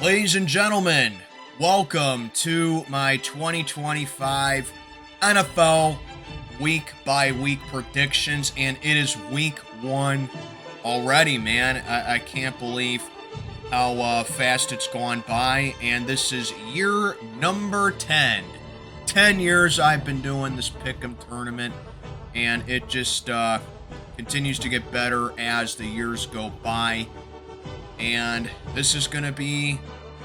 Ladies and gentlemen, welcome to my 2025 NFL week-by-week predictions, and it is week one already, man. I can't believe how fast it's gone by, and this is year number 10. 10 years I've been doing this Pick'em tournament, and it just continues to get better as the years go by. And this is going to be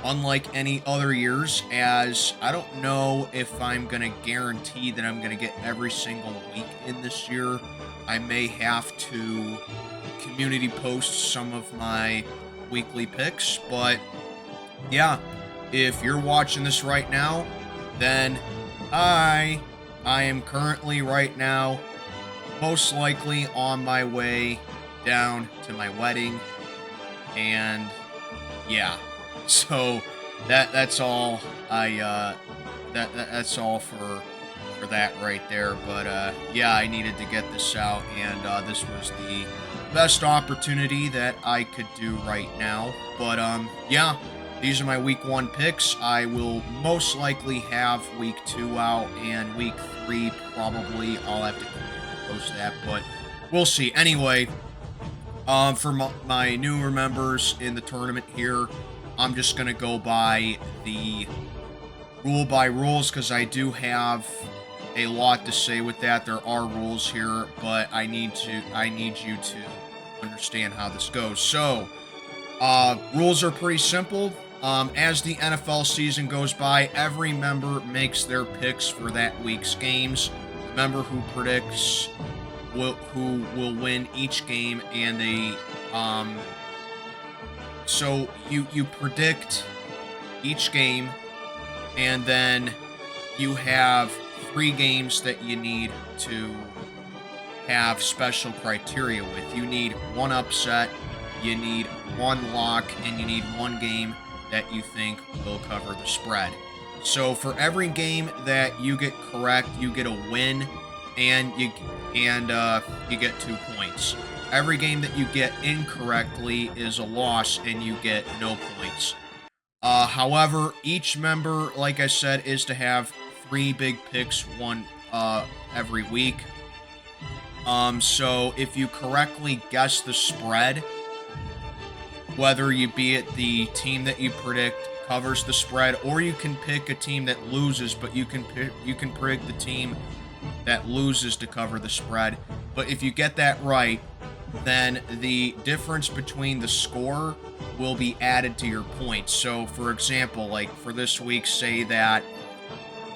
unlike any other years, as I don't know if I'm going to guarantee that I'm going to get every single week in this year. I may have to community post some of my weekly picks, but yeah, if you're watching this right now, then I am currently right now most likely on my way down to my wedding. And yeah, so that's all that's all for that right there. But yeah, I needed to get this out, and this was the best opportunity that I could do right now. But yeah, these are my week one picks. I will most likely have week two out, and week three probably I'll have to post that, but we'll see. Anyway, for my newer members in the tournament here, I'm just going to go by the rule by rules, because I do have a lot to say with that. There are rules here, but I need you to understand how this goes. So, rules are pretty simple. As the NFL season goes by, every member makes their picks for that week's games. The member who predicts who will win each game, and so you predict each game, and then you have 3 games that you need to have special criteria with. You need 1 upset, you need 1 lock, and you need 1 game that you think will cover the spread. So for every game that you get correct, you get a win, and you get 2 points. Every game that you get incorrectly is a loss, and you get no points. However, each member, like I said, is to have 3 big picks, one every week. So if you correctly guess the spread, whether you be it the team that you predict covers the spread, or you can pick a team that loses, but you can predict the team that loses to cover the spread. But if you get that right, then the difference between the score will be added to your points. So for example, like for this week, say that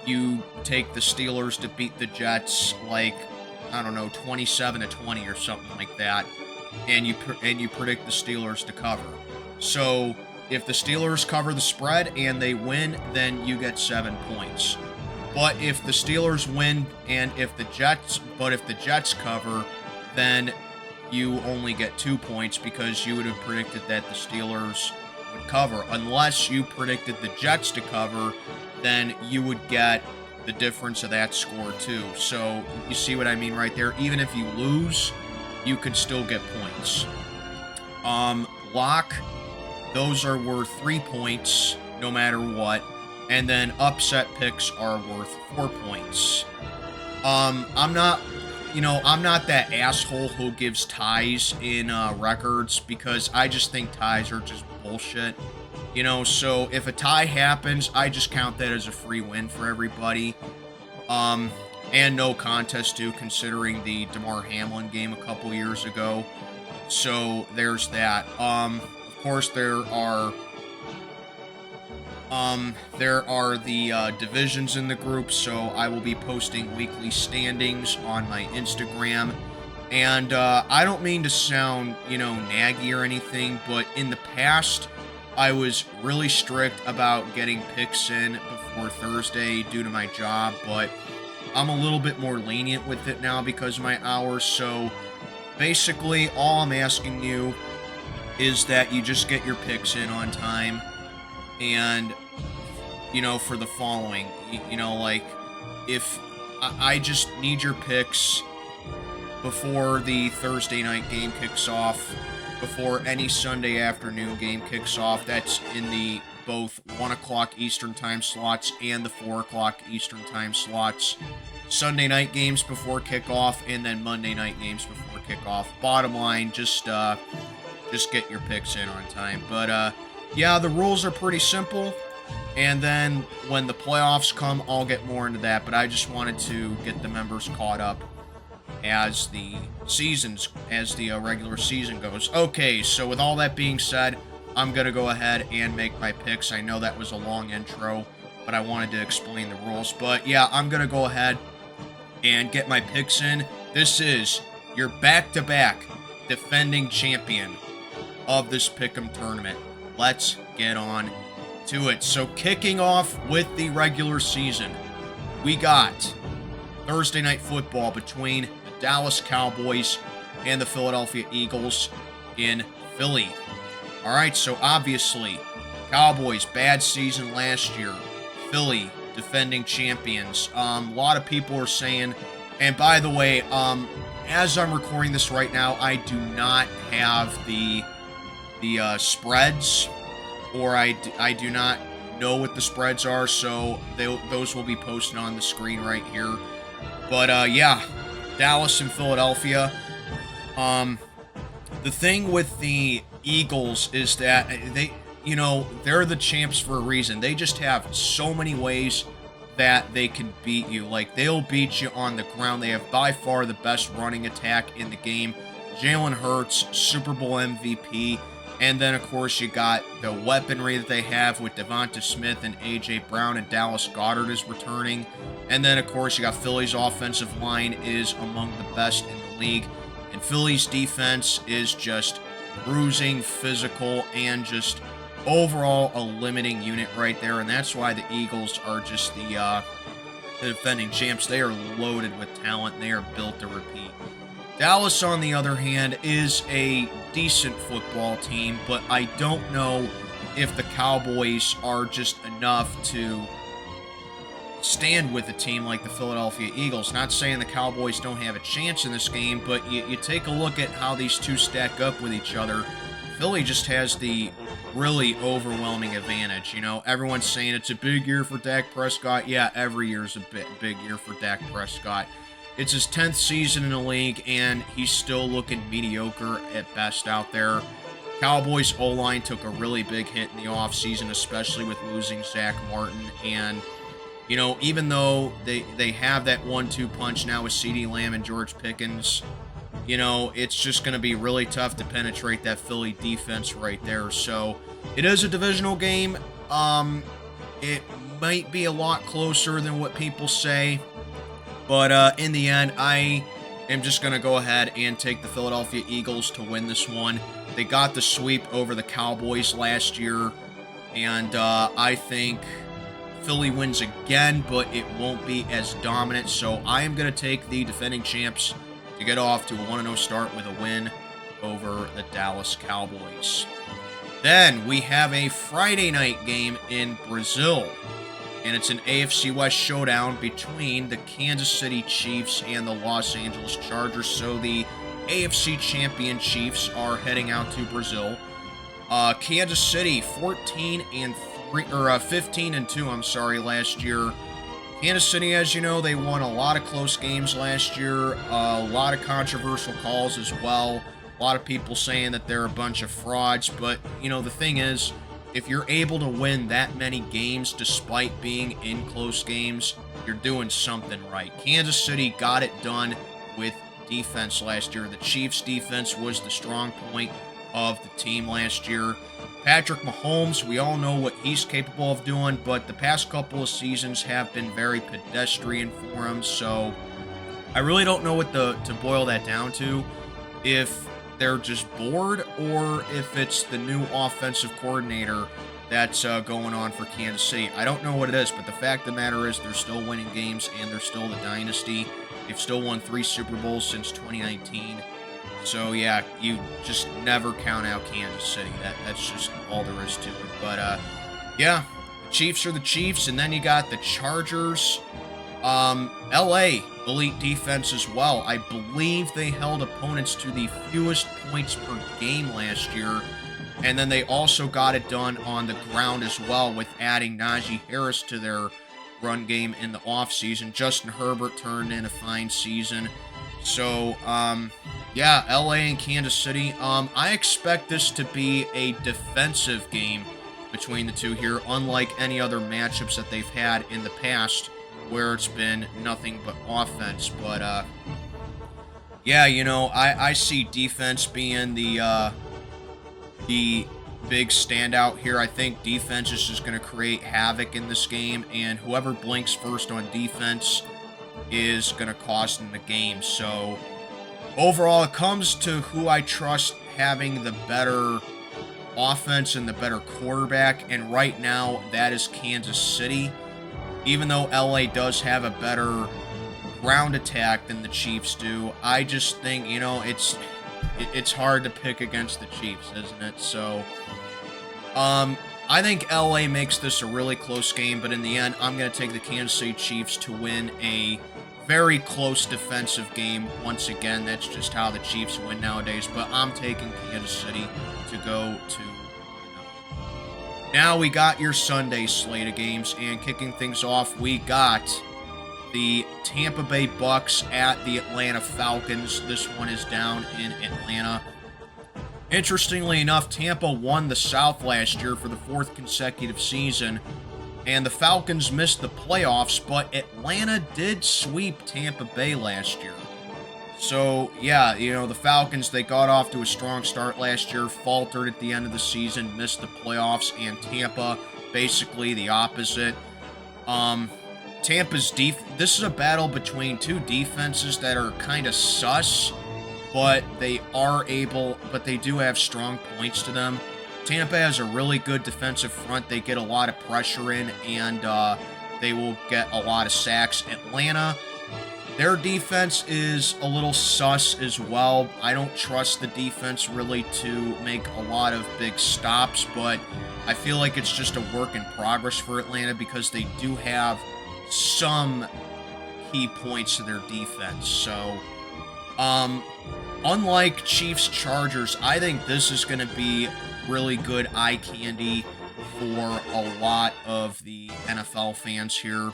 you take the Steelers to beat the Jets, like, I don't know, 27-20 or something like that, and you predict the Steelers to cover. So if the Steelers cover the spread and they win, then you get 7 points. But if the Steelers win and if the Jets cover, then you only get 2 points, because you would have predicted that the Steelers would cover. Unless you predicted the Jets to cover, then you would get the difference of that score too. So you see what I mean right there? Even if you lose, you could still get points. Lock, those are worth 3 points no matter what. And then upset picks are worth 4 points. I'm not that asshole who gives ties in records, because I just think ties are just bullshit. So if a tie happens, I just count that as a free win for everybody. And no contest too, considering the DeMar Hamlin game a couple years ago. So there's that. Of course, there are the divisions in the group, so I will be posting weekly standings on my Instagram. And I don't mean to sound, naggy or anything, but in the past, I was really strict about getting picks in before Thursday due to my job, but I'm a little bit more lenient with it now because of my hours. So basically, all I'm asking you is that you just get your picks in on time. And, for the following, like, if I just need your picks before the Thursday night game kicks off, before any Sunday afternoon game kicks off. That's in the both 1 o'clock Eastern time slots and the 4 o'clock Eastern time slots. Sunday night games before kickoff, and then Monday night games before kickoff. Bottom line, just get your picks in on time. But yeah, the rules are pretty simple. And then when the playoffs come, I'll get more into that. But I just wanted to get the members caught up as the regular season goes. Okay, so with all that being said, I'm going to go ahead and make my picks. I know that was a long intro, but I wanted to explain the rules. But yeah, I'm going to go ahead and get my picks in. This is your back-to-back defending champion of this Pick'em tournament. Let's get on to it. So kicking off with the regular season, we got Thursday night football between the Dallas Cowboys and the Philadelphia Eagles in Philly. All right, so obviously, Cowboys, bad season last year. Philly, defending champions. A lot of people are saying, and by the way, as I'm recording this right now, I do not have the spreads, or I do not know what the spreads are, so those will be posted on the screen right here. But yeah, Dallas and Philadelphia. The thing with the Eagles is that they're the champs for a reason. They just have so many ways that they can beat you. Like, they'll beat you on the ground. They have by far the best running attack in the game. Jalen Hurts, Super Bowl MVP. And then, of course, you got the weaponry that they have with Devonta Smith and A.J. Brown, and Dallas Goedert is returning. And then, of course, you got Philly's offensive line is among the best in the league. And Philly's defense is just bruising, physical, and just overall a limiting unit right there. And that's why the Eagles are just the defending champs. They are loaded with talent. They are built to repeat. Dallas, on the other hand, is a decent football team, but I don't know if the Cowboys are just enough to stand with a team like the Philadelphia Eagles. Not saying the Cowboys don't have a chance in this game, but you take a look at how these two stack up with each other. Philly just has the really overwhelming advantage. Everyone's saying it's a big year for Dak Prescott. Yeah, every year's a big year for Dak Prescott. It's his 10th season in the league, and he's still looking mediocre at best out there. Cowboys O-line took a really big hit in the offseason, especially with losing Zach Martin. And, even though they have that 1-2 punch now with CeeDee Lamb and George Pickens, it's just going to be really tough to penetrate that Philly defense right there. So it is a divisional game. It might be a lot closer than what people say. But in the end, I am just going to go ahead and take the Philadelphia Eagles to win this one. They got the sweep over the Cowboys last year, and I think Philly wins again, but it won't be as dominant. So I am going to take the defending champs to get off to a 1-0 start with a win over the Dallas Cowboys. Then we have a Friday night game in Brazil. And it's an AFC West showdown between the Kansas City Chiefs and the Los Angeles Chargers. So the AFC champion Chiefs are heading out to Brazil. Kansas City 15-2, last year. Kansas City, as you know, they won a lot of close games last year. A lot of controversial calls as well. A lot of people saying that they're a bunch of frauds. But, the thing is, if you're able to win that many games despite being in close games, you're doing something right. Kansas City got it done with defense last year. The Chiefs' defense was the strong point of the team last year. Patrick Mahomes, we all know what he's capable of doing, but the past couple of seasons have been very pedestrian for him, so I really don't know what to boil that down to. If they're just bored, or if it's the new offensive coordinator that's going on for Kansas City. I don't know what it is, but the fact of the matter is they're still winning games, and they're still the dynasty. They've still won 3 Super Bowls since 2019. So, yeah, you just never count out Kansas City. That's just all there is to it. But, yeah, the Chiefs are the Chiefs, and then you got the Chargers. L.A., elite defense as well. I believe they held opponents to the fewest points per game last year And then they also got it done on the ground as well with adding Najee Harris to their run game in the offseason. Justin Herbert turned in a fine season. So, yeah, LA and Kansas City. I expect this to be a defensive game between the two here, unlike any other matchups that they've had in the past where it's been nothing but offense. But, yeah, you know, I see defense being the big standout here. I think defense is just going to create havoc in this game, and whoever blinks first on defense is going to cost them the game. So, overall, it comes to who I trust having the better offense and the better quarterback, and right now, that is Kansas City. Even though LA does have a better ground attack than the Chiefs do, I just think, you know, it's hard to pick against the Chiefs, isn't it? So, I think LA makes this a really close game, but in the end, I'm going to take the Kansas City Chiefs to win a very close defensive game. Once again, that's just how the Chiefs win nowadays, but I'm taking Kansas City to go to. Now we got your Sunday slate of games, and kicking things off, we got the Tampa Bay Bucs at the Atlanta Falcons. This one is down in Atlanta. Interestingly enough, Tampa won the South last year for the 4th consecutive season, and the Falcons missed the playoffs, but Atlanta did sweep Tampa Bay last year. So, yeah, you know, the Falcons, they got off to a strong start last year, faltered at the end of the season, missed the playoffs, and Tampa, basically the opposite. Tampa's this is a battle between two defenses that are kind of sus, but they do have strong points to them. Tampa has a really good defensive front. They get a lot of pressure in, and they will get a lot of sacks. Atlanta, their defense is a little sus as well. I don't trust the defense really to make a lot of big stops, but I feel like it's just a work in progress for Atlanta because they do have some key points to their defense. So, unlike Chiefs-Chargers, I think this is going to be really good eye candy for a lot of the NFL fans here.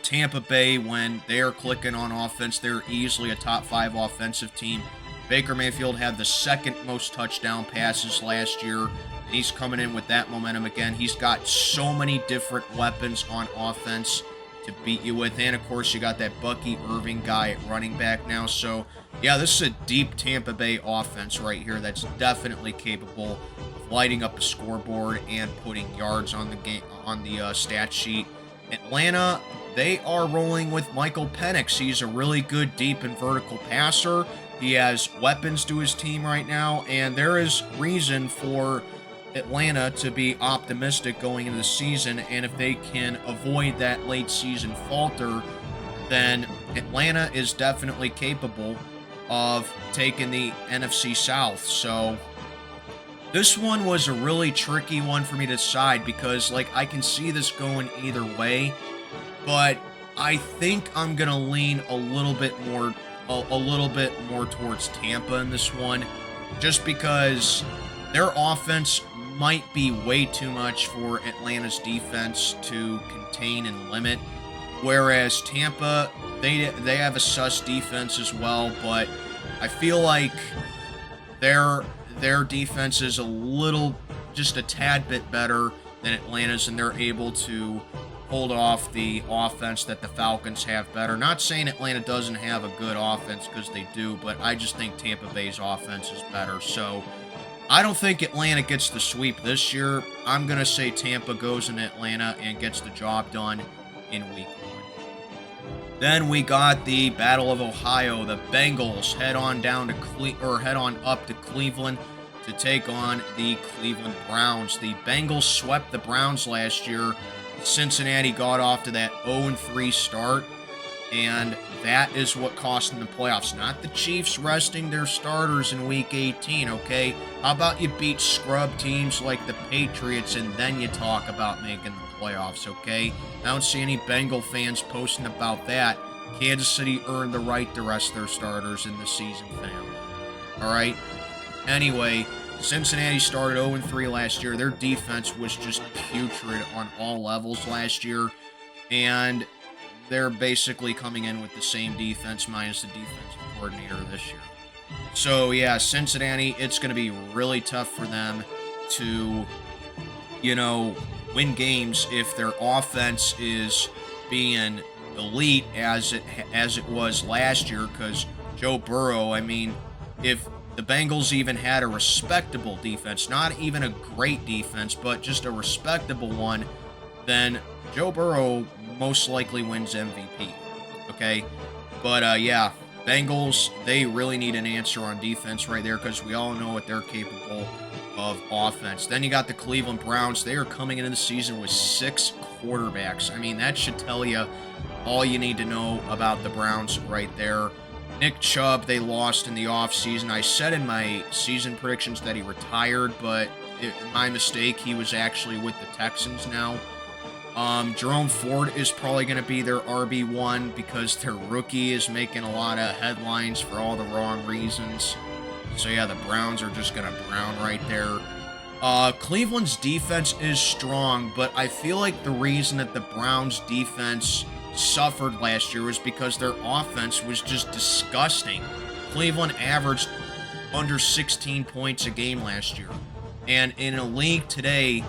Tampa Bay, when they're clicking on offense, they're easily a top 5 offensive team. Baker Mayfield had the 2nd most touchdown passes last year, and he's coming in with that momentum again. He's got so many different weapons on offense to beat you with, and of course you got that Bucky Irving guy at running back now. So yeah, this is a deep Tampa Bay offense right here that's definitely capable of lighting up a scoreboard and putting yards on the stat sheet. Atlanta, they are rolling with Michael Penix. He's a really good deep and vertical passer. He has weapons to his team right now, and there is reason for Atlanta to be optimistic going into the season, and if they can avoid that late season falter, then Atlanta is definitely capable of taking the NFC South. So this one was a really tricky one for me to decide because, like, I can see this going either way, but I think I'm going to lean a little bit more towards Tampa in this one, just because their offense might be way too much for Atlanta's defense to contain and limit, whereas Tampa, they have a sus defense as well, but I feel like their defense is just a tad bit better than Atlanta's, and they're able to hold off the offense that the Falcons have better. Not saying Atlanta doesn't have a good offense, because they do, but I just think Tampa Bay's offense is better. So I don't think Atlanta gets the sweep this year. I'm going to say Tampa goes in Atlanta and gets the job done in week 1. Then we got the Battle of Ohio. The Bengals head on up to Cleveland to take on the Cleveland Browns. The Bengals swept the Browns last year. Cincinnati got off to that 0-3 start, and that is what cost them the playoffs. Not the Chiefs resting their starters in Week 18, okay? How about you beat scrub teams like the Patriots, and then you talk about making the playoffs, okay? I don't see any Bengal fans posting about that. Kansas City earned the right to rest their starters in the season finale. All right? Anyway, Cincinnati started 0-3 last year. Their defense was just putrid on all levels last year. And they're basically coming in with the same defense minus the defensive coordinator this year. So, yeah, Cincinnati, it's going to be really tough for them to, win games if their offense is being elite as it was last year, because Joe Burrow, if the Bengals even had a respectable defense, not even a great defense, but just a respectable one, then Joe Burrow most likely wins MVP. Okay? But, yeah, Bengals, they really need an answer on defense right there, because we all know what they're capable of offense. Then you got the Cleveland Browns. They are coming into the season with 6 quarterbacks. That should tell you all you need to know about the Browns right there. Nick Chubb, they lost in the offseason. I said in my season predictions that he retired, but my mistake, he was actually with the Texans now. Jerome Ford is probably going to be their RB1 because their rookie is making a lot of headlines for all the wrong reasons. So yeah, the Browns are just going to brown right there. Cleveland's defense is strong, but I feel like the reason that the Browns defense suffered last year was because their offense was just disgusting. Cleveland averaged under 16 points a game last year. And in a league today,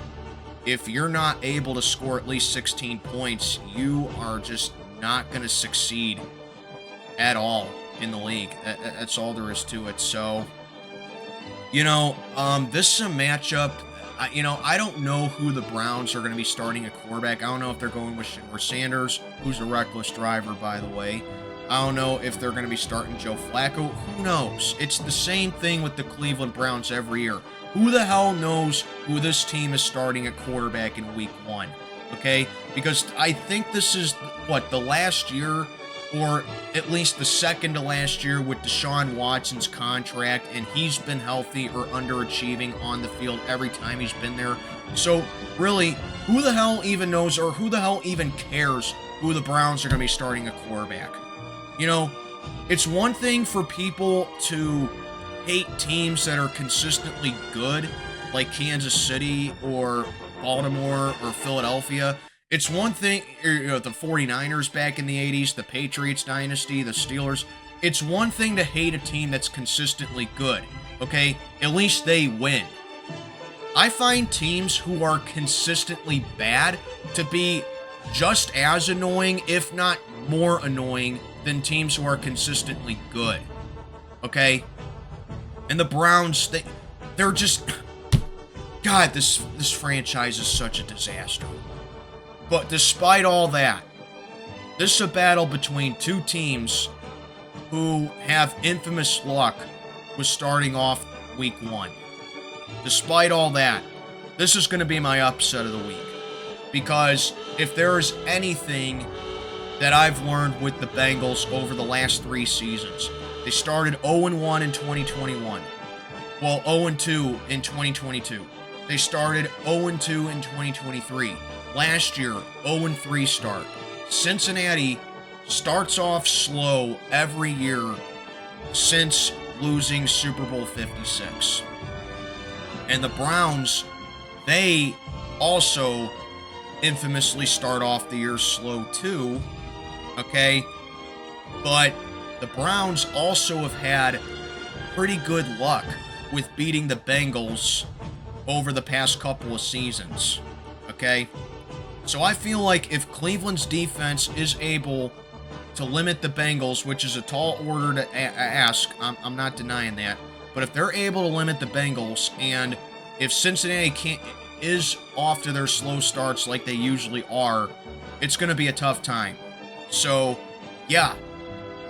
if you're not able to score at least 16 points, you are just not going to succeed at all in the league. That's all there is to it. So, this is a matchup. I don't know who the Browns are going to be starting at quarterback. I don't know if they're going with Sanders, who's a reckless driver, by the way. I don't know if they're going to be starting Joe Flacco. Who knows? It's the same thing with the Cleveland Browns every year. Who the hell knows who this team is starting at quarterback in week 1? Okay? Because I think this is, the last year, or at least the second to last year with Deshaun Watson's contract, and he's been healthy or underachieving on the field every time he's been there. So, really, who the hell even knows, or who the hell even cares who the Browns are going to be starting at quarterback? It's one thing for people to hate teams that are consistently good, like Kansas City or Baltimore or Philadelphia. It's one thing, the 49ers back in the 80s, the Patriots dynasty, the Steelers. It's one thing to hate a team that's consistently good, okay? At least they win. I find teams who are consistently bad to be just as annoying, if not more annoying, than teams who are consistently good, okay? And the Browns, they're just... God, this franchise is such a disaster. But despite all that, this is a battle between two teams who have infamous luck with starting off week 1. Despite all that, this is going to be my upset of the week. Because if there is anything that I've learned with the Bengals over the last 3 seasons, they started 0-1 in 2021. Well, 0-2 in 2022. They started 0-2 in 2023. Last year, 0-3 start. Cincinnati starts off slow every year since losing Super Bowl 56. And the Browns, they also infamously start off the year slow too, okay? But the Browns also have had pretty good luck with beating the Bengals over the past couple of seasons, okay? So I feel like if Cleveland's defense is able to limit the Bengals, which is a tall order to ask, I'm not denying that, but if they're able to limit the Bengals, and if Cincinnati is off to their slow starts like they usually are, it's going to be a tough time. So, yeah,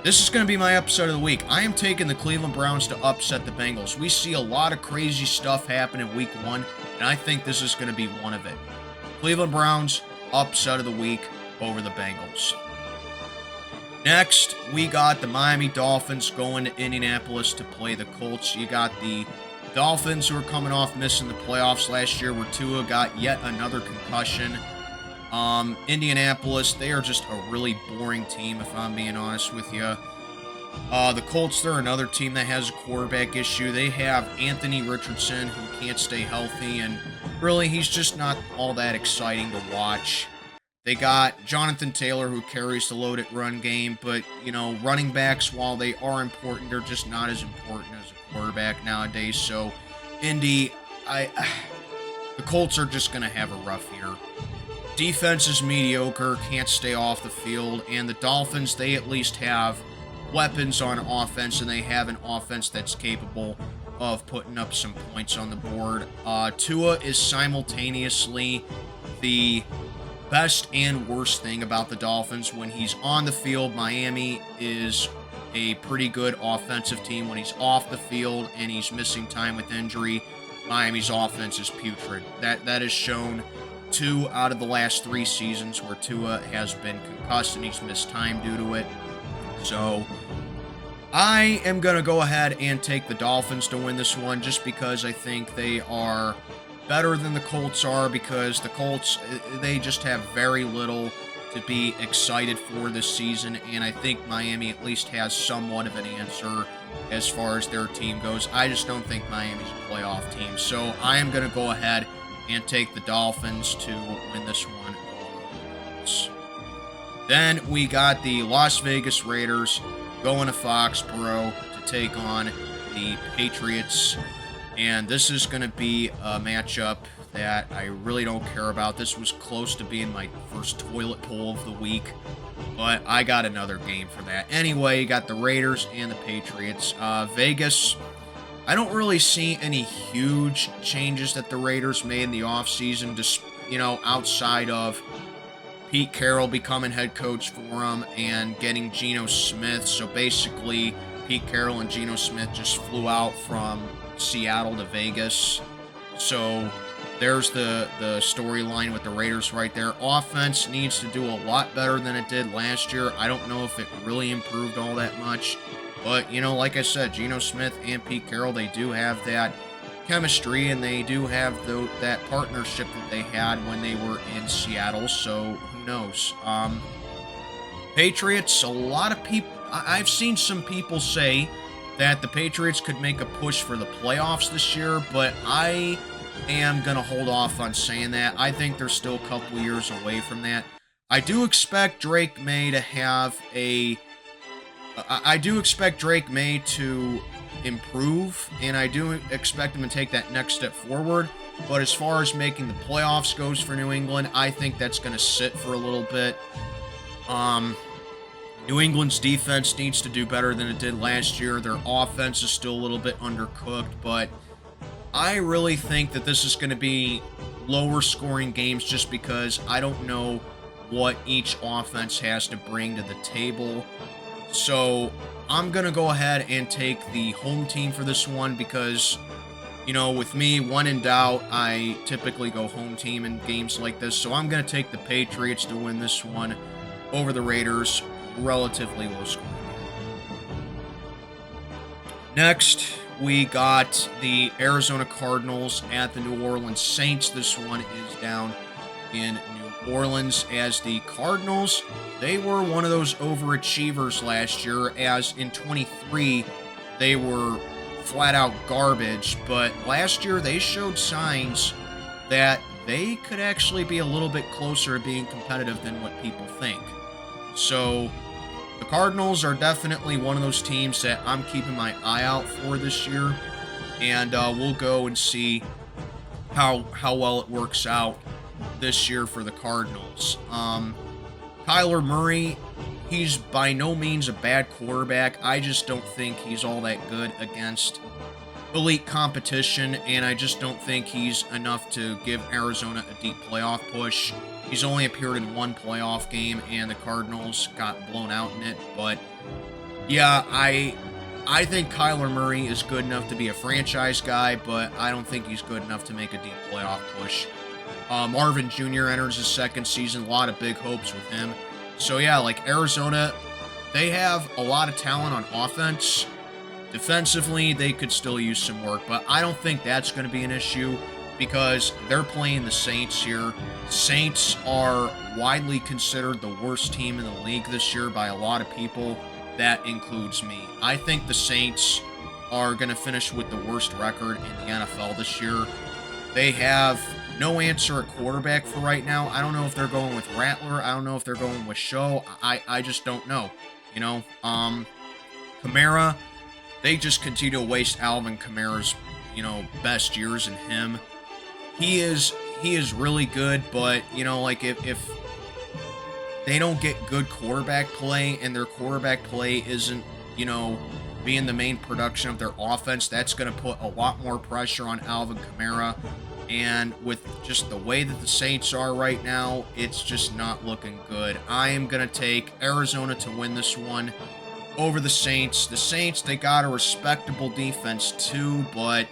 this is going to be my episode of the week. I am taking the Cleveland Browns to upset the Bengals. We see a lot of crazy stuff happen in week 1, and I think this is going to be one of it. Cleveland Browns, upset of the week over the Bengals. Next, we got the Miami Dolphins going to Indianapolis to play the Colts. You got the Dolphins, who are coming off missing the playoffs last year, where Tua got yet another concussion. Indianapolis, they are just a really boring team, if I'm being honest with you. The Colts, they're another team that has a quarterback issue. They have Anthony Richardson, who can't stay healthy, and really, he's just not all that exciting to watch. They got Jonathan Taylor, who carries the loaded run game, but, running backs, while they are important, they're just not as important as a quarterback nowadays. So, Indy, the Colts are just going to have a rough year. Defense is mediocre, can't stay off the field, and the Dolphins, they at least have weapons on offense, and they have an offense that's capable of putting up some points on the board. Tua is simultaneously the best and worst thing about the Dolphins. When he's on the field, Miami is a pretty good offensive team. When he's off the field and he's missing time with injury, Miami's offense is putrid. That is shown 2 out of the last 3 seasons where Tua has been concussed and he's missed time due to it. So I am going to go ahead and take the Dolphins to win this one, just because I think they are better than the Colts are, because the Colts, they just have very little to be excited for this season, and I think Miami at least has somewhat of an answer as far as their team goes. I just don't think Miami's a playoff team, so I am going to go ahead and take the Dolphins to win this one over the Colts. Then we got the Las Vegas Raiders going to Foxborough to take on the Patriots. And this is going to be a matchup that I really don't care about. This was close to being my first toilet poll of the week, but I got another game for that. Anyway, you got the Raiders and the Patriots. Vegas, I don't really see any huge changes that the Raiders made in the offseason, just, outside of Pete Carroll becoming head coach for them and getting Geno Smith. So basically, Pete Carroll and Geno Smith just flew out from Seattle to Vegas. So there's the storyline with the Raiders right there. Offense needs to do a lot better than it did last year. I don't know if it really improved all that much. But, like I said, Geno Smith and Pete Carroll, they do have that chemistry, and they do have that partnership that they had when they were in Seattle. So who knows? Patriots, a lot of people, I've seen some people say that the Patriots could make a push for the playoffs this year, but I am going to hold off on saying that. I think they're still a couple years away from that. I do expect Drake May to improve, and I do expect him to take that next step forward. But as far as making the playoffs goes for New England, I think that's going to sit for a little bit. New England's defense needs to do better than it did last year. Their offense is still a little bit undercooked, but I really think that this is going to be lower scoring games, just because I don't know what each offense has to bring to the table. So I'm going to go ahead and take the home team for this one, because, with me, when in doubt, I typically go home team in games like this. So I'm going to take the Patriots to win this one over the Raiders. Relatively low scoring. Next, we got the Arizona Cardinals at the New Orleans Saints. This one is down in New Orleans, as the Cardinals, they were one of those overachievers last year, as in 23 they were flat out garbage, but last year they showed signs that they could actually be a little bit closer to being competitive than what people think. So the Cardinals are definitely one of those teams that I'm keeping my eye out for this year, and we'll go and see how well it works out this year for the Cardinals. Kyler Murray, he's by no means a bad quarterback. I just don't think he's all that good against elite competition, and I just don't think he's enough to give Arizona a deep playoff push. He's only appeared in one playoff game, and the Cardinals got blown out in it. But yeah, I think Kyler Murray is good enough to be a franchise guy, but I don't think he's good enough to make a deep playoff push. Marvin Jr. enters his second season, a lot of big hopes with him. So yeah, like Arizona, they have a lot of talent on offense. Defensively, they could still use some work, but I don't think that's going to be an issue, because they're playing the Saints here. Saints are widely considered the worst team in the league this year by a lot of people. that includes me. I think the Saints are going to finish with the worst record in the NFL this year. They have no answer at quarterback for right now. I don't know if they're going with Rattler. I don't know if they're going with Show. I just don't know. You know, Kamara, they just continue to waste Alvin Kamara's, you know, best years in him. He is really good, but, you know, like if they don't get good quarterback play and their quarterback play isn't, you know, being the main production of their offense, that's going to put a lot more pressure on Alvin Kamara. And with just the way that the Saints are right now, it's just not looking good. I am going to take Arizona to win this one over the Saints. The Saints, they got a respectable defense too, but,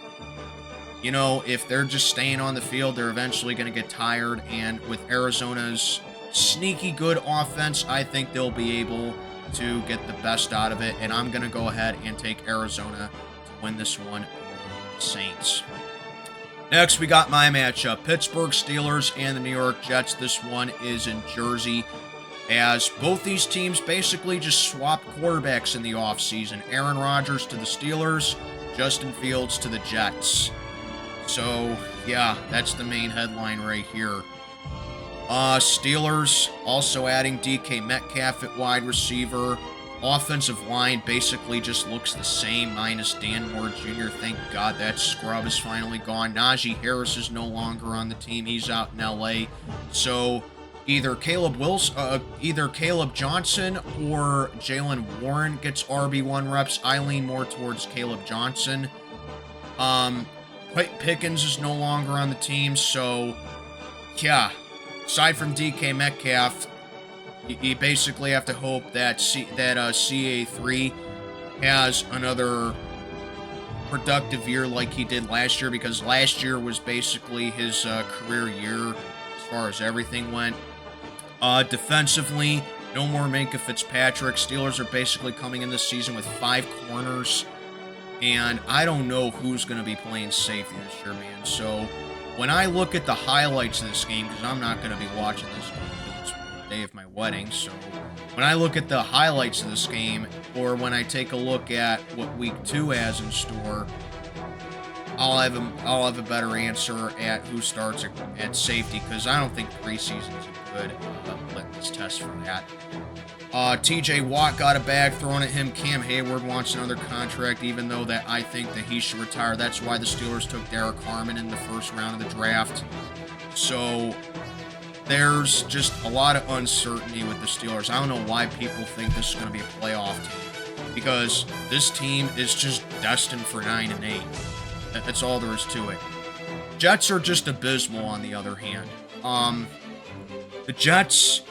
you know, if they're just staying on the field, they're eventually going to get tired. And with Arizona's sneaky good offense, I think they'll be able to get the best out of it. And I'm going to go ahead and take Arizona to win this one over the Saints. Next, we got my matchup, Pittsburgh Steelers and the New York Jets. This one is in Jersey, as both these teams basically just swapped quarterbacks in the offseason. Aaron Rodgers to the Steelers, Justin Fields to the Jets. So, yeah, that's the main headline right here. Steelers also adding DK Metcalf at wide receiver. Offensive line basically just looks the same, minus Dan Moore Jr. Thank God that scrub is finally gone. Najee Harris is no longer on the team. He's out in LA. So either Caleb Johnson or Jalen Warren gets RB1 reps. I lean more towards Caleb Johnson. Pickens is no longer on the team. So, yeah, aside from DK Metcalf, you basically have to hope that CA3 has another productive year like he did last year, because last year was basically his career year as far as everything went. Defensively, no more Minkah Fitzpatrick. Steelers are basically coming in this season with 5 corners, and I don't know who's going to be playing safety this year, man. So when I look at the highlights of this game, because I'm not going to be watching this game, day of my wedding, so when I look at the highlights of this game, or when I take a look at what week 2 has in store, I'll have a better answer at who starts at safety, because I don't think preseason's a good litmus test for that. TJ Watt got a bag thrown at him. Cam Hayward wants another contract, even though that I think that he should retire. That's why the Steelers took Derek Harmon in the first round of the draft. So there's just a lot of uncertainty with the Steelers. I don't know why people think this is going to be a playoff team, because this team is just destined for 9-8. That's all there is to it. Jets are just abysmal on the other hand. The Jets,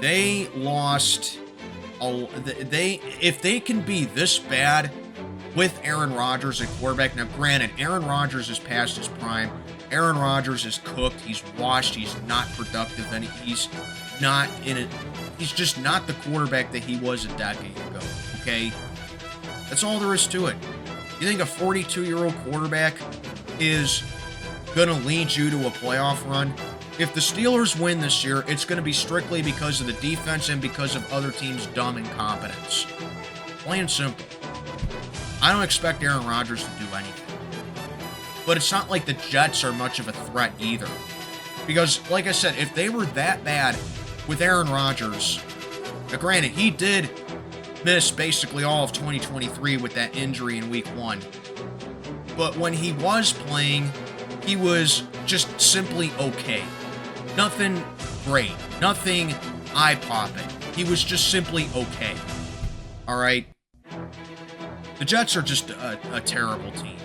they lost. If they can be this bad with Aaron Rodgers at quarterback, now granted, Aaron Rodgers is past his prime. Aaron Rodgers is cooked, he's washed, he's not productive, and he's just not the quarterback that he was a decade ago, okay? That's all there is to it. You think a 42-year-old quarterback is going to lead you to a playoff run? If the Steelers win this year, it's going to be strictly because of the defense and because of other teams' dumb incompetence. Plain and simple. I don't expect Aaron Rodgers to do anything. But it's not like the Jets are much of a threat either. Because, like I said, if they were that bad with Aaron Rodgers, now granted, he did miss basically all of 2023 with that injury in week 1. But when he was playing, he was just simply okay. Nothing great. Nothing eye-popping. He was just simply okay. Alright? The Jets are just a terrible team.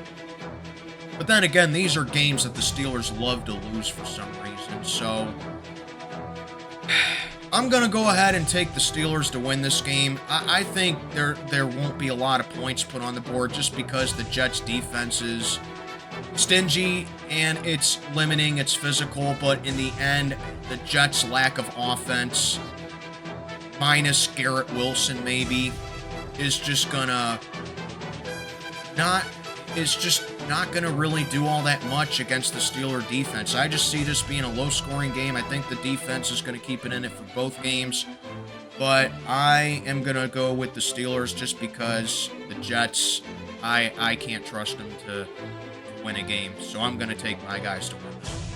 But then again, these are games that the Steelers love to lose for some reason. So I'm going to go ahead and take the Steelers to win this game. I think there won't be a lot of points put on the board just because the Jets' defense is stingy and it's limiting, it's physical. But in the end, the Jets' lack of offense, minus Garrett Wilson maybe, is just going to not going to really do all that much against the Steeler defense. I just see this being a low-scoring game. I think the defense is going to keep it in it for both games. but I am going to go with the Steelers just because the Jets, I can't trust them to win a game. So I'm going to take my guys to win this.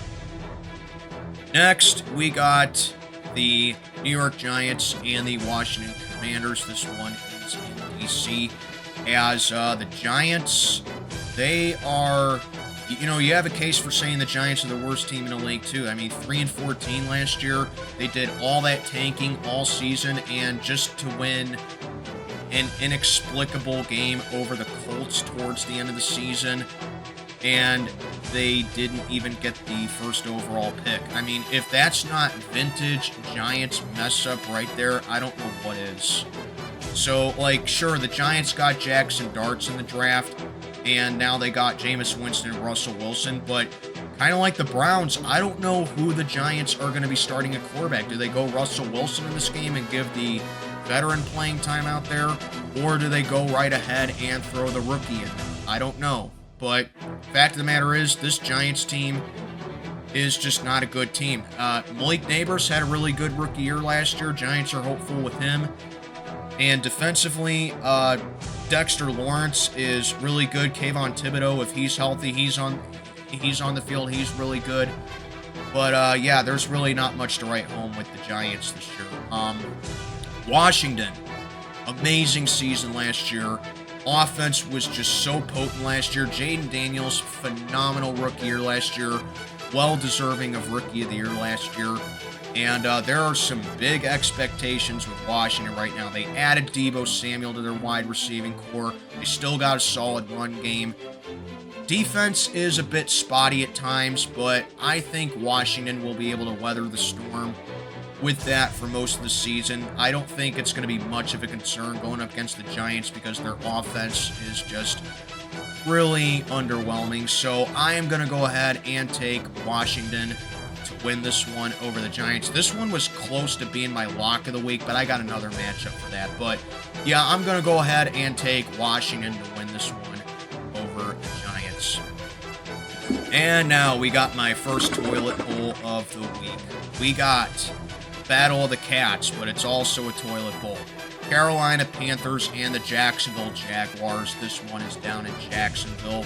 Next, we got the New York Giants and the Washington Commanders. This one is in D.C. As the Giants, they are, you have a case for saying the Giants are the worst team in the league, too. I mean, 3-14 last year. They did all that tanking all season, and just to win an inexplicable game over the Colts towards the end of the season, and they didn't even get the first overall pick. I mean, if that's not vintage Giants mess up right there, I don't know what is. So, sure, the Giants got Jackson Darts in the draft, and now they got Jameis Winston and Russell Wilson, but kind of like the Browns, I don't know who the Giants are going to be starting at quarterback. Do they go Russell Wilson in this game and give the veteran playing time out there, or do they go right ahead and throw the rookie in? I don't know, but fact of the matter is, this Giants team is just not a good team. Malik Neighbors had a really good rookie year last year. Giants are hopeful with him. And defensively, Dexter Lawrence is really good. Kayvon Thibodeau, if he's healthy, he's on the field. He's really good. But yeah, there's really not much to write home with the Giants this year. Washington, amazing season last year. Offense was just so potent last year. Jaden Daniels, phenomenal rookie year last year. Well deserving of Rookie of the Year last year. And there are some big expectations with Washington right now. They added Deebo Samuel to their wide receiving core. They still got a solid run game. Defense is a bit spotty at times, but I think Washington will be able to weather the storm with that for most of the season. I don't think it's going to be much of a concern going up against the Giants because their offense is just really underwhelming. So I am going to go ahead and take Washington to win this one over the Giants. This one was close to being my lock of the week, but I got another matchup for that. But yeah, I'm going to go ahead and take Washington to win this one over the Giants. And now we got my first toilet bowl of the week. We got Battle of the Cats, but it's also a toilet bowl. Carolina Panthers and the Jacksonville Jaguars. This one is down in Jacksonville.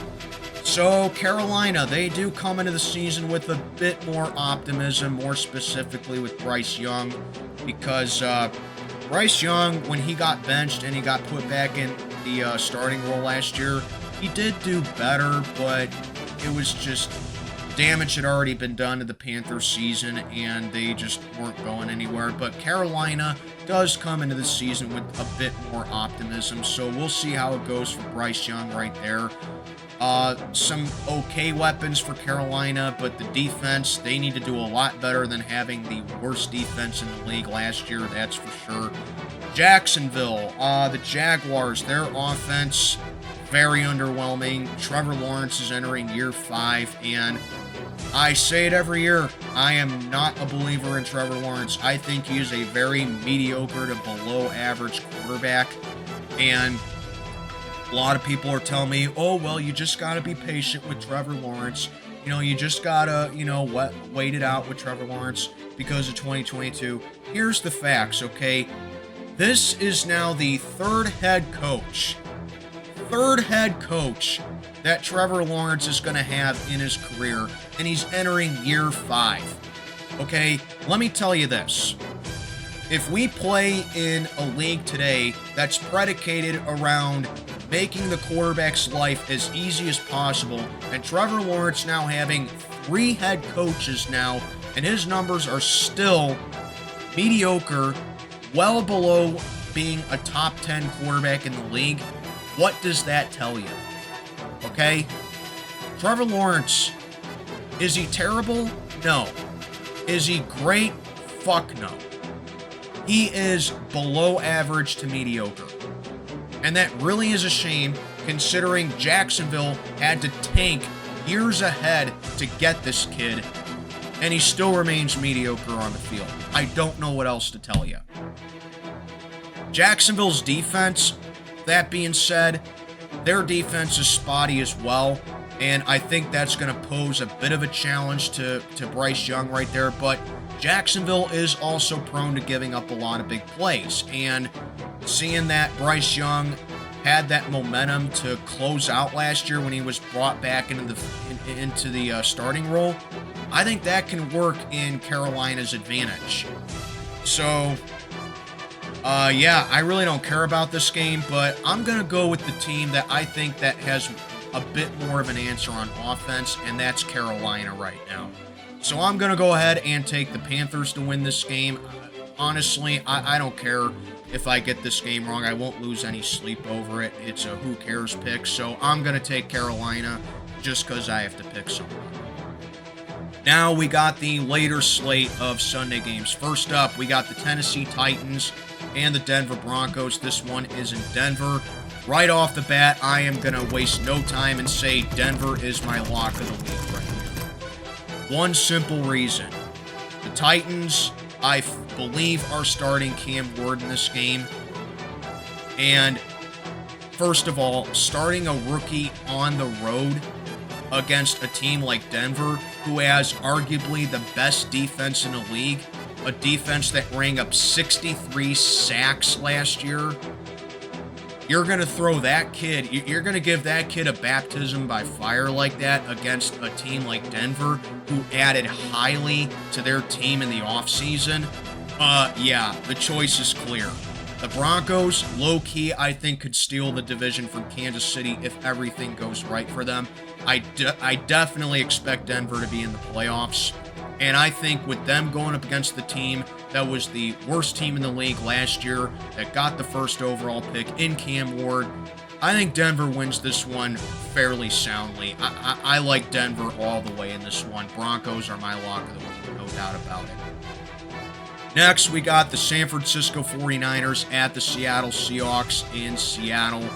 So, Carolina, they do come into the season with a bit more optimism, more specifically with Bryce Young, because Bryce Young, when he got benched and he got put back in the starting role last year, he did do better, but it was just damage had already been done to the Panthers season, and they just weren't going anywhere. But Carolina does come into the season with a bit more optimism, so we'll see how it goes for Bryce Young right there. Some okay weapons for Carolina, but the defense, they need to do a lot better than having the worst defense in the league last year, that's for sure. Jacksonville, the Jaguars, their offense, very underwhelming. Trevor Lawrence is entering year 5, and I say it every year, I am not a believer in Trevor Lawrence. I think he is a very mediocre to below average quarterback, and a lot of people are telling me, oh, well, you just got to be patient with Trevor Lawrence. You just got to, wait it out with Trevor Lawrence because of 2022. Here's the facts, okay? This is now the third head coach that Trevor Lawrence is going to have in his career, and he's entering year 5. Okay, let me tell you this. If we play in a league today that's predicated around making the quarterback's life as easy as possible, and Trevor Lawrence now having 3 head coaches now, and his numbers are still mediocre, well below being a top 10 quarterback in the league, what does that tell you? Okay? Trevor Lawrence, is he terrible? No. Is he great? Fuck no. He is below average to mediocre. And that really is a shame, considering Jacksonville had to tank years ahead to get this kid, and he still remains mediocre on the field. I don't know what else to tell you. Jacksonville's defense, that being said, their defense is spotty as well, and I think that's going to pose a bit of a challenge to Bryce Young right there. But Jacksonville is also prone to giving up a lot of big plays, and seeing that Bryce Young had that momentum to close out last year when he was brought back into the starting role, I think that can work in Carolina's advantage. So, yeah, I really don't care about this game, but I'm going to go with the team that I think that has a bit more of an answer on offense, and that's Carolina right now. So I'm going to go ahead and take the Panthers to win this game. Honestly, I don't care if I get this game wrong. I won't lose any sleep over it. It's a who cares pick. So I'm going to take Carolina just because I have to pick someone. Now we got the later slate of Sunday games. First up, we got the Tennessee Titans and the Denver Broncos. This one is in Denver. Right off the bat, I am going to waste no time and say Denver is my lock of the week right here. One simple reason. The Titans, I believe, are starting Cam Ward in this game. And first of all, starting a rookie on the road against a team like Denver, who has arguably the best defense in the league, a defense that rang up 63 sacks last year. You're going to throw that kid, you're going to give that kid a baptism by fire like that against a team like Denver, who added highly to their team in the offseason. Yeah, the choice is clear. The Broncos, low-key, I think could steal the division from Kansas City if everything goes right for them. I definitely expect Denver to be in the playoffs. And I think with them going up against the team that was the worst team in the league last year, that got the first overall pick in Cam Ward, I think Denver wins this one fairly soundly. I like Denver all the way in this one. Broncos are my lock of the week, no doubt about it. Next, we got the San Francisco 49ers at the Seattle Seahawks in Seattle.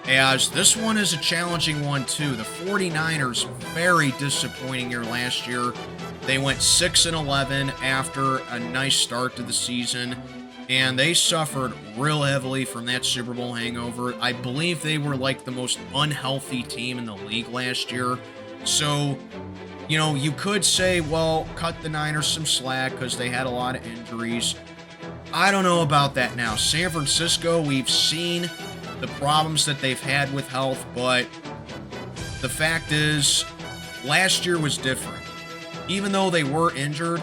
As this one is a challenging one too. The 49ers, very disappointing year last year. They went 6-11 after a nice start to the season, and they suffered real heavily from that Super Bowl hangover. I believe they were like the most unhealthy team in the league last year. So, you know, you could say, well, cut the Niners some slack because they had a lot of injuries. I don't know about that now. San Francisco, we've seen the problems that they've had with health, but the fact is, last year was different. Even though they were injured,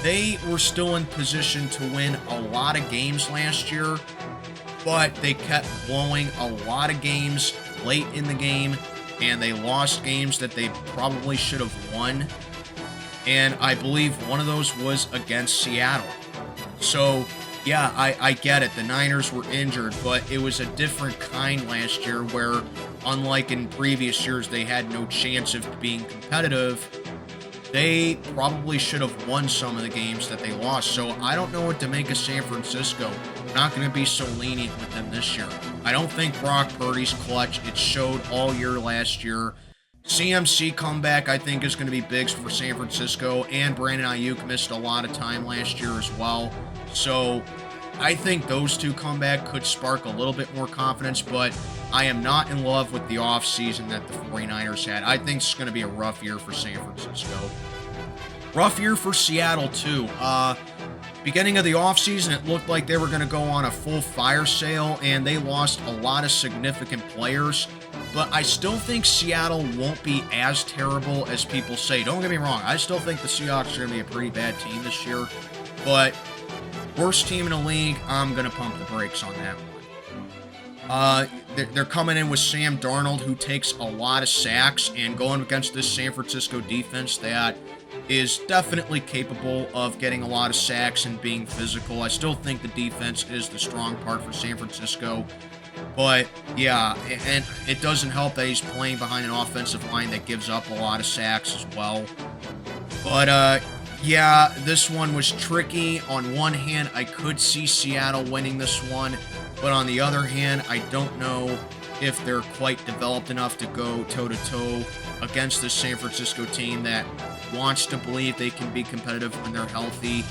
they were still in position to win a lot of games last year, but they kept blowing a lot of games late in the game, and they lost games that they probably should have won. And I believe one of those was against Seattle. So, yeah, I get it. The Niners were injured, but it was a different kind last year where, unlike in previous years, they had no chance of being competitive. They probably should have won some of the games that they lost. So I don't know what to make of San Francisco. I'm not going to be so lenient with them this year. I don't think Brock Purdy's clutch. It showed all year last year. CMC comeback, I think, is going to be big for San Francisco. And Brandon Ayuk missed a lot of time last year as well. So I think those two comeback could spark a little bit more confidence, but I am not in love with the offseason that the 49ers had. I think it's going to be a rough year for San Francisco. Rough year for Seattle, too. Beginning of the offseason, it looked like they were going to go on a full fire sale, and they lost a lot of significant players. But I still think Seattle won't be as terrible as people say. Don't get me wrong. I still think the Seahawks are going to be a pretty bad team this year. But worst team in the league, I'm going to pump the brakes on that one. They're coming in with Sam Darnold, who takes a lot of sacks, and going against this San Francisco defense that is definitely capable of getting a lot of sacks and being physical. I still think the defense is the strong part for San Francisco. But, yeah, and it doesn't help that he's playing behind an offensive line that gives up a lot of sacks as well. But, yeah, this one was tricky. On one hand, I could see Seattle winning this one. But on the other hand, I don't know if they're quite developed enough to go toe-to-toe against this San Francisco team that wants to believe they can be competitive when they're healthy.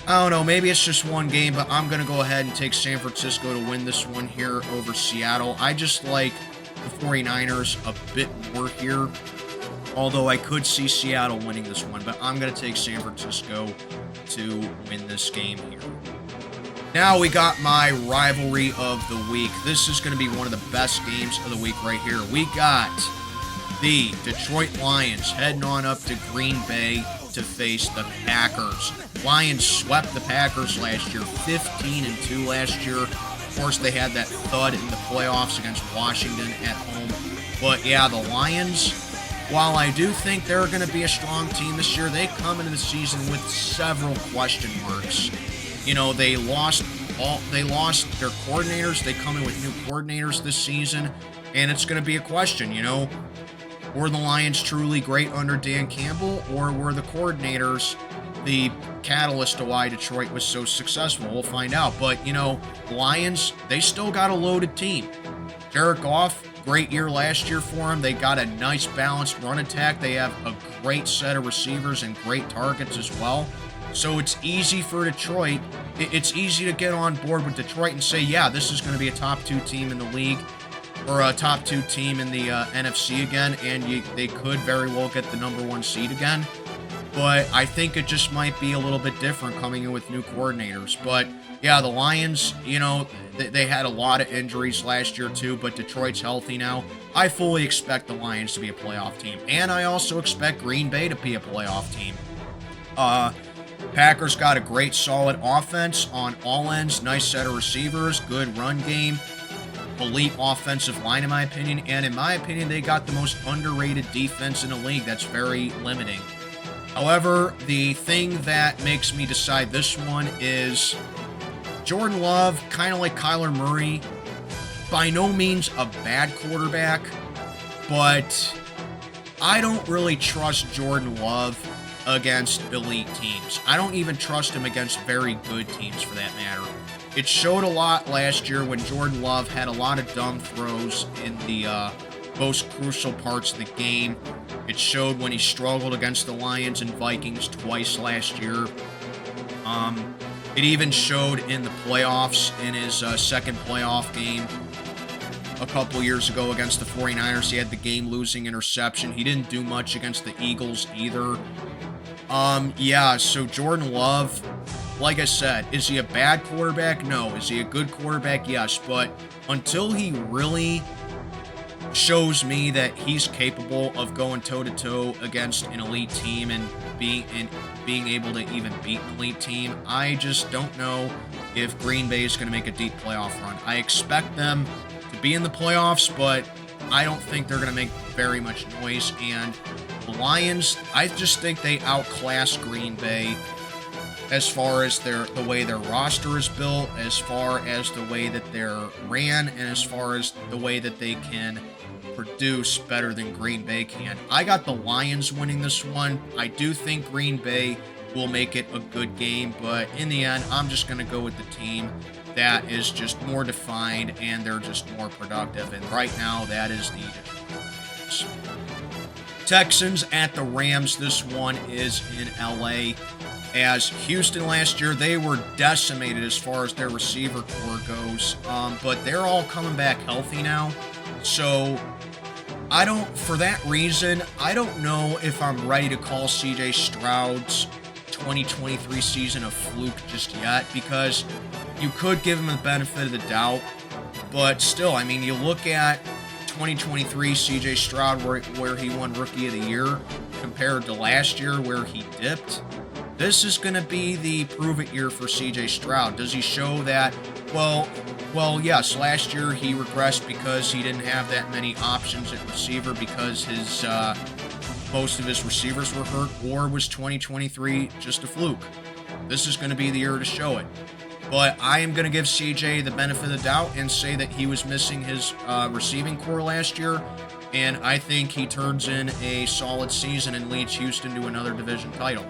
I don't know, maybe it's just one game, but I'm going to go ahead and take San Francisco to win this one here over Seattle. I just like the 49ers a bit more here. Although I could see Seattle winning this one, but I'm going to take San Francisco to win this game here. Now we got my rivalry of the week. This is going to be one of the best games of the week right here. We got the Detroit Lions heading on up to Green Bay to face the Packers. Lions swept the Packers last year, 15-2 last year. Of course, they had that thud in the playoffs against Washington at home. But yeah, the Lions, while I do think they're going to be a strong team this year, they come into the season with several question marks. You know, they lost their coordinators. They come in with new coordinators this season, and it's going to be a question, you know, were the Lions truly great under Dan Campbell, or were the coordinators the catalyst to why Detroit was so successful? We'll find out. But, you know, Lions, they still got a loaded team. Jared Goff, great year last year for him. They got a nice balanced run attack. They have a great set of receivers and great targets as well. So it's easy for Detroit. It's easy to get on board with Detroit and say, yeah, this is going to be a top 2 team in the league, or a top 2 team in the NFC again, and they could very well get the number 1 seed again. But I think it just might be a little bit different coming in with new coordinators. But yeah, the Lions, you know, they had a lot of injuries last year too, but Detroit's healthy now. I fully expect the Lions to be a playoff team, and I also expect Green Bay to be a playoff team. Packers got a great solid offense on all ends, nice set of receivers, good run game, elite offensive line in my opinion, and in my opinion they got the most underrated defense in the league. That's very limiting. However, the thing that makes me decide this one is Jordan Love, kind of like Kyler Murray, by no means a bad quarterback, but I don't really trust Jordan Love against elite teams. I don't even trust him against very good teams for that matter. It showed a lot last year when Jordan Love had a lot of dumb throws in the most crucial parts of the game. It showed when he struggled against the Lions and Vikings twice last year. It even showed in the playoffs in his second playoff game a couple years ago against the 49ers. He had the game-losing interception. He didn't do much against the Eagles either. Yeah, so Jordan Love, like I said, is he a bad quarterback? No. Is he a good quarterback? Yes. But until he really shows me that he's capable of going toe-to-toe against an elite team and being able to even beat an elite team, I just don't know if Green Bay is going to make a deep playoff run. I expect them to be in the playoffs, but I don't think they're going to make very much noise. And the Lions, I just think they outclass Green Bay as far as the way their roster is built, as far as the way that they're ran, and as far as the way that they can produce better than Green Bay can. I got the Lions winning this one. I do think Green Bay will make it a good game, but in the end, I'm just going to go with the team that is just more defined and they're just more productive. And right now, that is the Texans at the Rams. This one is in LA. As Houston last year, they were decimated as far as their receiver core goes, but they're all coming back healthy now. So for that reason, I don't know if I'm ready to call CJ Stroud's 2023 season a fluke just yet, because you could give him the benefit of the doubt, but still, I mean, you look at 2023 CJ Stroud where he won Rookie of the Year compared to last year where he dipped. This is going to be the prove-it year for CJ Stroud. Does he show that, well, yes, last year he regressed because he didn't have that many options at receiver because most of his receivers were hurt, or was 2023 just a fluke? This is going to be the year to show it. But I am going to give CJ the benefit of the doubt and say that he was missing his receiving core last year, and I think he turns in a solid season and leads Houston to another division title.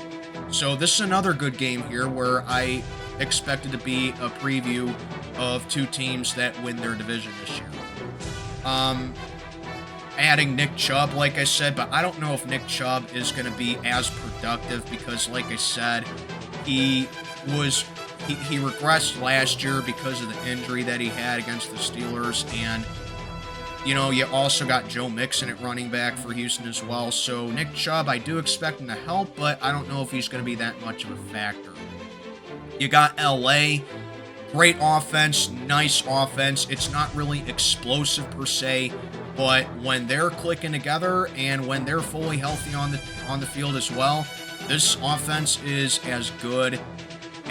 So this is another good game here where I expect it to be a preview of two teams that win their division this year. Adding Nick Chubb, like I said, but I don't know if Nick Chubb is going to be as productive because, like I said, he regressed last year because of the injury that he had against the Steelers, and You also got Joe Mixon at running back for Houston as well. So Nick Chubb, I do expect him to help, but I don't know if he's going to be that much of a factor. You got LA. Great offense, nice offense. It's not really explosive per se, but when they're clicking together and when they're fully healthy on the field as well, this offense is as good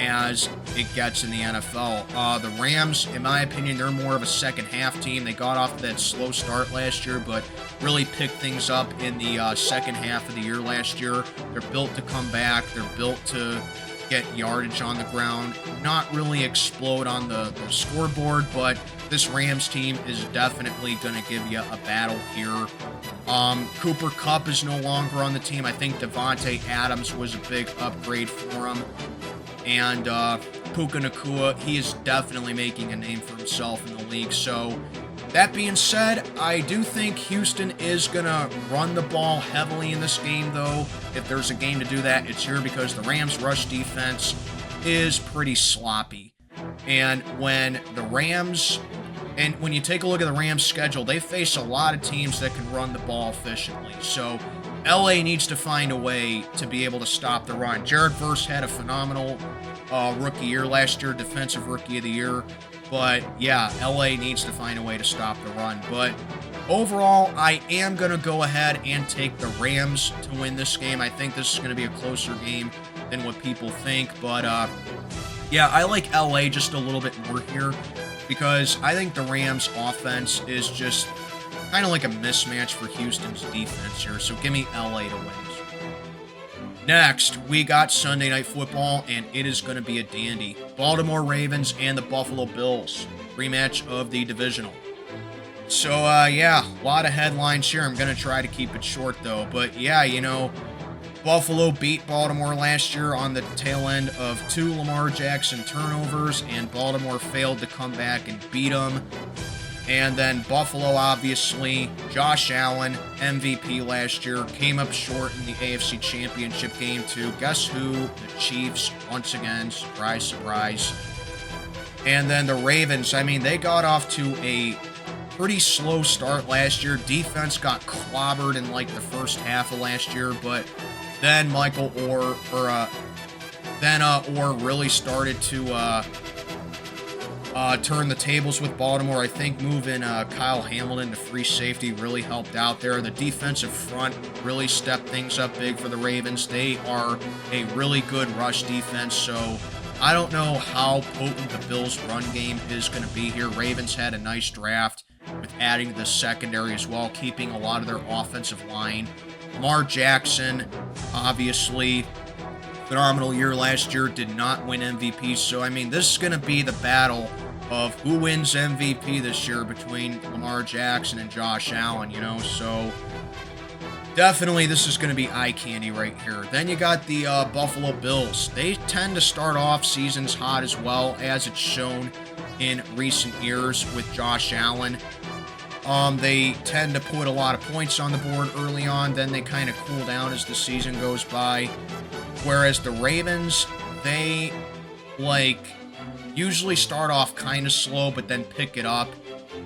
as it gets in the NFL. The Rams, in my opinion, they're more of a second half team. They got off to that slow start last year, but really picked things up in the second half of the year last year. They're built to come back. They're built to get yardage on the ground, not really explode on the scoreboard, but this Rams team is definitely going to give you a battle here. Cooper Kupp is no longer on the team. I think Devontae Adams was a big upgrade for him. And Puka Nacua, he is definitely making a name for himself in the league. So that being said, I do think Houston is going to run the ball heavily in this game, though. If there's a game to do that, it's here because the Rams' rush defense is pretty sloppy. And when you take a look at the Rams' schedule, they face a lot of teams that can run the ball efficiently. So LA needs to find a way to be able to stop the run. Jared Verse had a phenomenal rookie year last year, defensive rookie of the year. But yeah, LA needs to find a way to stop the run. But overall, I am going to go ahead and take the Rams to win this game. I think this is going to be a closer game than what people think. But yeah, I like LA just a little bit more here because I think the Rams offense is just kind of like a mismatch for Houston's defense here. So give me LA to win. Next, we got Sunday Night Football, and it is going to be a dandy. Baltimore Ravens and the Buffalo Bills. Rematch of the divisional. So, yeah, a lot of headlines here. I'm going to try to keep it short, though. But, yeah, Buffalo beat Baltimore last year on the tail end of 2 Lamar Jackson turnovers, and Baltimore failed to come back and beat them. And then Buffalo, obviously, Josh Allen, MVP last year, came up short in the AFC Championship game to, guess who? The Chiefs, once again, surprise, surprise. And then the Ravens, I mean, they got off to a pretty slow start last year. Defense got clobbered in, like, the first half of last year, but then Orr really started to turn the tables with Baltimore. I think moving Kyle Hamilton to free safety really helped out there. The defensive front really stepped things up big for the Ravens. They are a really good rush defense, so I don't know how potent the Bills' run game is going to be here. Ravens had a nice draft with adding the secondary as well, keeping a lot of their offensive line. Lamar Jackson, obviously, phenomenal year last year, did not win MVP. So, I mean, this is going to be the battle of who wins MVP this year between Lamar Jackson and Josh Allen, So, definitely this is going to be eye candy right here. Then you got the Buffalo Bills. They tend to start off seasons hot as well, as it's shown in recent years with Josh Allen. They tend to put a lot of points on the board early on, then they kind of cool down as the season goes by. Whereas the Ravens, they, usually start off kind of slow, but then pick it up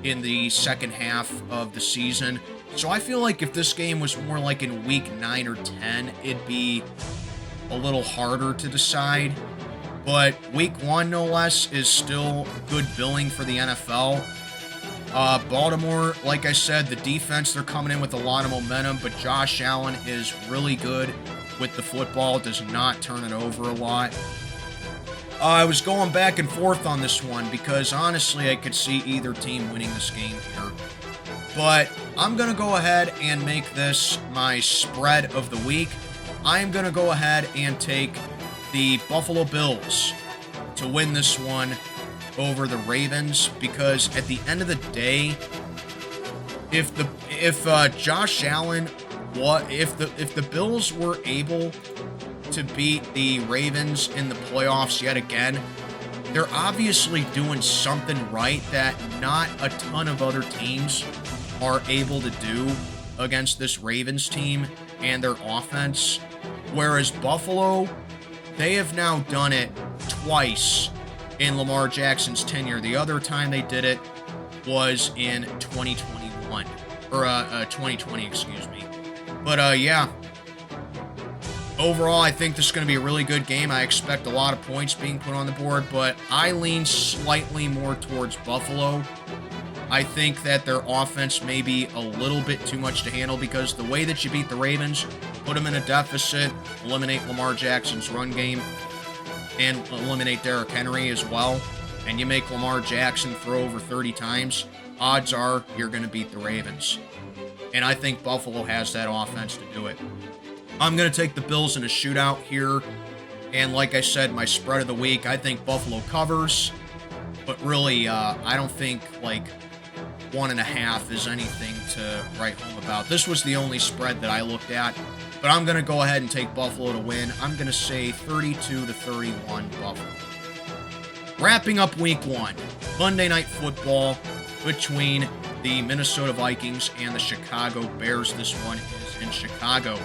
in the second half of the season. So I feel like if this game was more like in week 9 or 10, it'd be a little harder to decide. But week 1, no less, is still good billing for the NFL. Baltimore, like I said, the defense, they're coming in with a lot of momentum, but Josh Allen is really good with the football, does not turn it over a lot. I was going back and forth on this one because, honestly, I could see either team winning this game here. But I'm going to go ahead and make this my spread of the week. I'm going to go ahead and take the Buffalo Bills to win this one over the Ravens, because at the end of the day, if Josh Allen, if the Bills were able to beat the Ravens in the playoffs yet again, they're obviously doing something right that not a ton of other teams are able to do against this Ravens team and their offense. Whereas Buffalo, they have now done it twice in Lamar Jackson's tenure. The other time they did it was in 2021. 2021. Or 2020, excuse me. But, yeah. Overall, I think this is going to be a really good game. I expect a lot of points being put on the board, but I lean slightly more towards Buffalo. I think that their offense may be a little bit too much to handle because the way that you beat the Ravens, put them in a deficit, eliminate Lamar Jackson's run game, and eliminate Derrick Henry as well, and you make Lamar Jackson throw over 30 times, odds are you're going to beat the Ravens. And I think Buffalo has that offense to do it. I'm going to take the Bills in a shootout here. And like I said, my spread of the week, I think Buffalo covers. But really, I don't think, 1.5 is anything to write home about. This was the only spread that I looked at. But I'm going to go ahead and take Buffalo to win. I'm going to say 32-31 Buffalo. Wrapping up week 1, Monday Night Football between the Minnesota Vikings and the Chicago Bears. This one is in Chicago.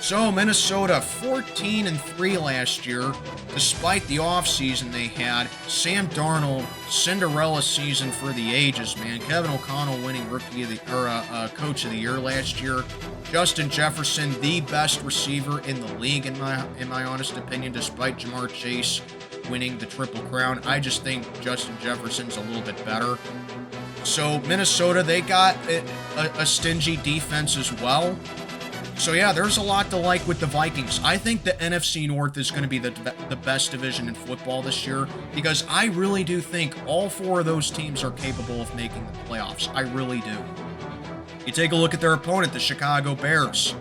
So Minnesota 14-3 last year, despite the offseason they had. Sam Darnold, Cinderella season for the ages, man. Kevin O'Connell winning Coach of the Year last year. Justin Jefferson, the best receiver in the league in my honest opinion, despite Jamar Chase winning the Triple Crown. I just think Justin Jefferson's a little bit better. So Minnesota, they got a stingy defense as well. So yeah, there's a lot to like with the Vikings. I think the NFC North is going to be the best division in football this year because I really do think all 4 of those teams are capable of making the playoffs. I really do. You take a look at their opponent, the Chicago Bears.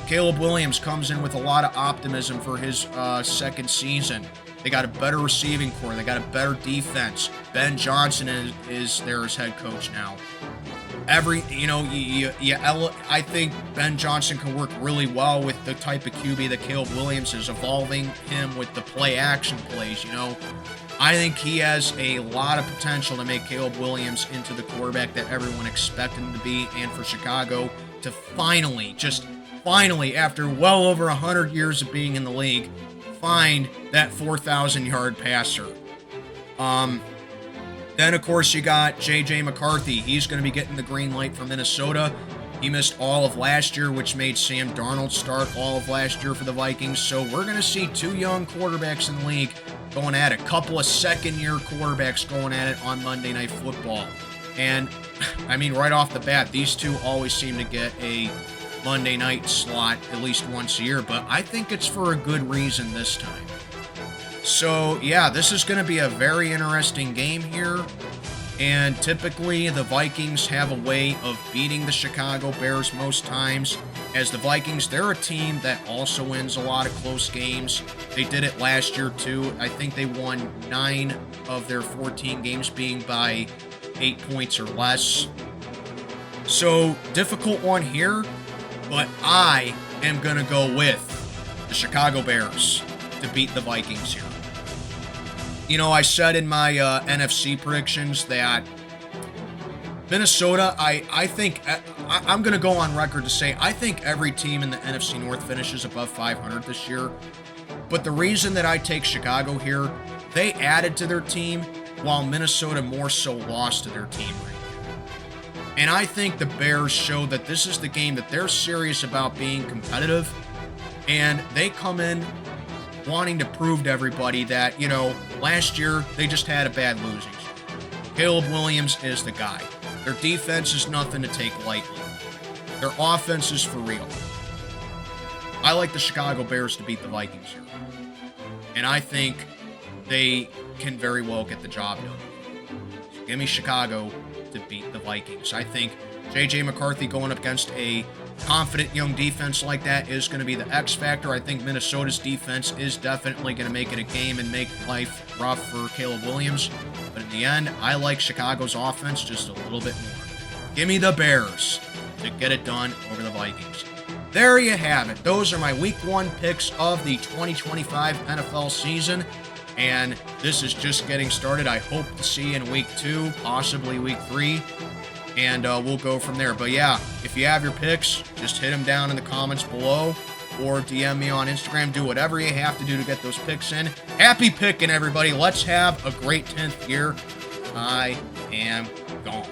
Caleb Williams comes in with a lot of optimism for his second season. They got a better receiving core. They got a better defense. Ben Johnson is there as head coach now. I think Ben Johnson can work really well with the type of QB that Caleb Williams is, evolving him with the play-action plays, I think he has a lot of potential to make Caleb Williams into the quarterback that everyone expected him to be, and for Chicago to finally, after well over 100 years of being in the league, find that 4,000-yard passer. Then, of course, you got J.J. McCarthy. He's going to be getting the green light from Minnesota. He missed all of last year, which made Sam Darnold start all of last year for the Vikings. So we're going to see 2 young quarterbacks in the league going at it. A couple of second-year quarterbacks going at it on Monday Night Football. And, right off the bat, these 2 always seem to get a Monday night slot at least once a year. But I think it's for a good reason this time. So, yeah, this is going to be a very interesting game here, and typically the Vikings have a way of beating the Chicago Bears most times, as the Vikings, they're a team that also wins a lot of close games. They did it last year, too. I think they won 9 of their 14 games being by 8 points or less. So, difficult one here, but I am going to go with the Chicago Bears to beat the Vikings here. I said in my NFC predictions that Minnesota, I think, I'm going to go on record to say, I think every team in the NFC North finishes above 500 this year. But the reason that I take Chicago here, they added to their team while Minnesota more so lost to their team right now. And I think the Bears show that this is the game that they're serious about being competitive. And they come in wanting to prove to everybody that, last year they just had a bad losing streak. Caleb Williams is the guy. Their defense is nothing to take lightly. Their offense is for real. I like the Chicago Bears to beat the Vikings here. And I think they can very well get the job done. So give me Chicago to beat the Vikings. I think J.J. McCarthy going up against a confident young defense like that is going to be the X factor. I think Minnesota's defense is definitely going to make it a game and make life rough for Caleb Williams. But in the end, I like Chicago's offense just a little bit more. Give me the Bears to get it done over the Vikings. There you have it. Those are my Week 1 picks of the 2025 NFL season. And this is just getting started. I hope to see you in Week 2, possibly Week 3. And we'll go from there. But yeah, if you have your picks, just hit them down in the comments below or DM me on Instagram. Do whatever you have to do to get those picks in. Happy picking, everybody. Let's have a great 10th year. I am gone.